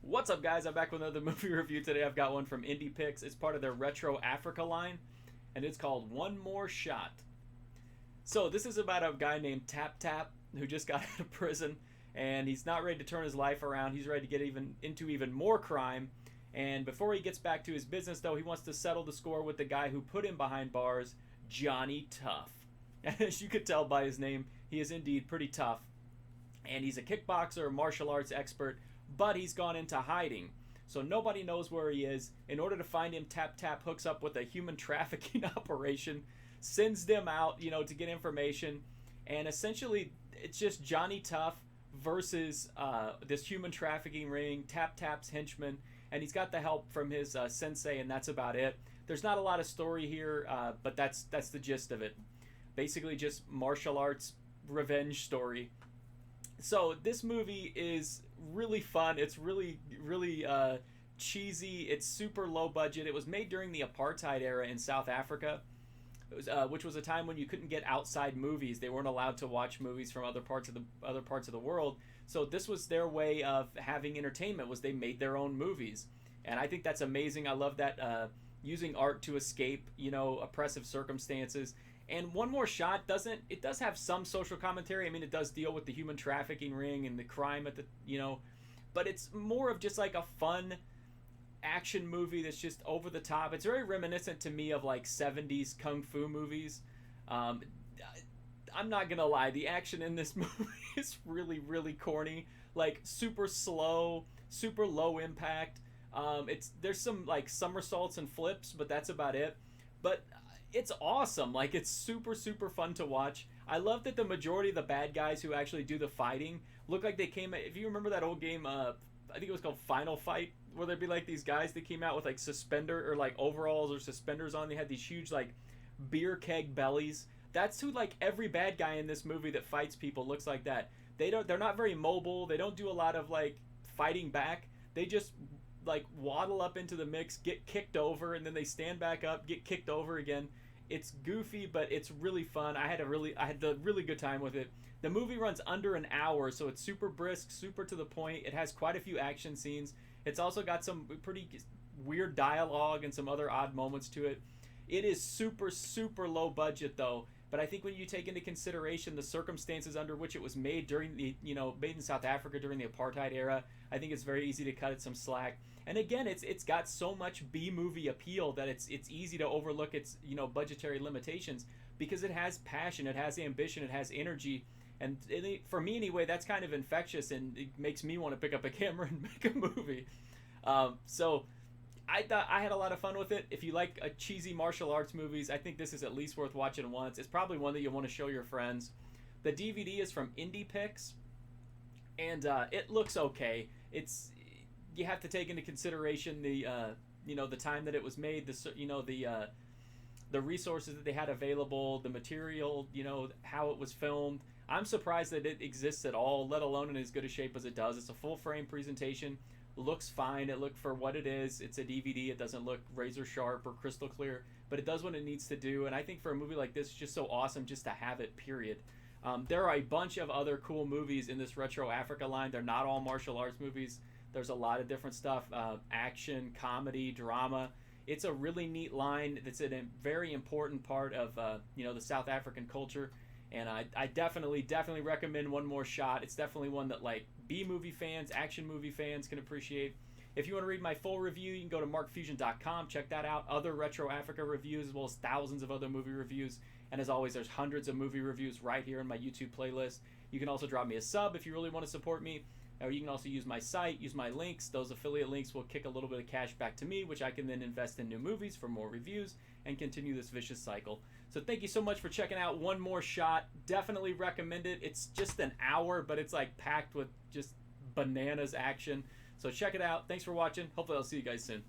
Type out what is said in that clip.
What's up, guys? I'm back with another movie review today. I've got one from Indiepix. It's part of their Retro Africa line, and it's called One More Shot. So this is about a guy named Tap Tap who just got out of prison, and he's not ready to turn his life around. He's ready to get into even more crime. And before he gets back to his business, though, he wants to settle the score with the guy who put him behind bars, Johnny Tough. As you could tell by his name, he is indeed pretty tough. And he's a kickboxer, martial arts expert, but he's gone into hiding. So nobody knows where he is. In order to find him, Tap Tap hooks up with a human trafficking operation, sends them out, to get information. And essentially, it's just Johnny Tough versus this human trafficking ring, Tap Tap's henchman. And he's got the help from his sensei, and that's about it. There's not a lot of story here, but that's the gist of it. Basically just martial arts revenge story. So this movie is really fun. It's really cheesy. It's super low budget. It was made during the apartheid era in South Africa, which was a time when you couldn't get outside movies. They weren't allowed to watch movies from other parts of the world. So this was their way of having entertainment. Was they made their own movies, and I think that's amazing. I love that using art to escape oppressive circumstances. And One More Shot does have some social commentary. I mean, it does deal with the human trafficking ring and the crime but it's more of just like a fun action movie that's just over the top. It's very reminiscent to me of like 70s kung fu movies. I'm not gonna lie, the action in this movie is really corny, like super slow, super low impact. There's some like somersaults and flips, but that's about it. But it's awesome. Like, it's super fun to watch. I love that the majority of the bad guys who actually do the fighting look like they came. If you remember that old game, I think it was called Final Fight, where there'd be like these guys that came out with like suspender or like overalls or suspenders on. They had these huge like beer keg bellies. That's who like every bad guy in this movie that fights people looks like that. They're not very mobile. They don't do a lot of like fighting back. They just like waddle up into the mix, get kicked over, and then they stand back up, get kicked over again. It's goofy, but it's really fun. I had a really good time with it. The movie runs under an hour, so it's super brisk, super to the point. It has quite a few action scenes. It's also got some pretty weird dialogue and some other odd moments to it. It is super low budget though. But I think when you take into consideration the circumstances under which it was made during the, made in South Africa during the apartheid era, I think it's very easy to cut it some slack. And again, it's got so much B-movie appeal that it's easy to overlook its, budgetary limitations, because it has passion, it has ambition, it has energy. And for me anyway, that's kind of infectious, and it makes me want to pick up a camera and make a movie. So I thought I had a lot of fun with it. If you like cheesy martial arts movies, I think this is at least worth watching once. It's probably one that you'll want to show your friends. The DVD is from Indiepix, and it looks okay. You have to take into consideration the the time that it was made, the resources that they had available, the material, how it was filmed. I'm surprised that it exists at all, let alone in as good a shape as it does. It's a full frame presentation. Looks fine. It looked for what it is. It's a DVD. It doesn't look razor sharp or crystal clear, but it does what it needs to do. And I think for a movie like this, it's just so awesome just to have it, period. There are a bunch of other cool movies in this Retro Africa line. They're not all martial arts movies. There's a lot of different stuff, action, comedy, drama. It's a really neat line that's a very important part of the South African culture. And I definitely recommend One More Shot. It's definitely one that like B-movie fans, action movie fans can appreciate. If you want to read my full review, you can go to markfusion.com. Check that out. Other Retro Africa reviews, as well as thousands of other movie reviews. And as always, there's hundreds of movie reviews right here in my YouTube playlist. You can also drop me a sub if you really want to support me. Or you can also use my site, use my links. Those affiliate links will kick a little bit of cash back to me, which I can then invest in new movies for more reviews and continue this vicious cycle. So thank you so much for checking out One More Shot. Definitely recommend it. It's just an hour, but it's like packed with just bananas action. So check it out. Thanks for watching. Hopefully I'll see you guys soon.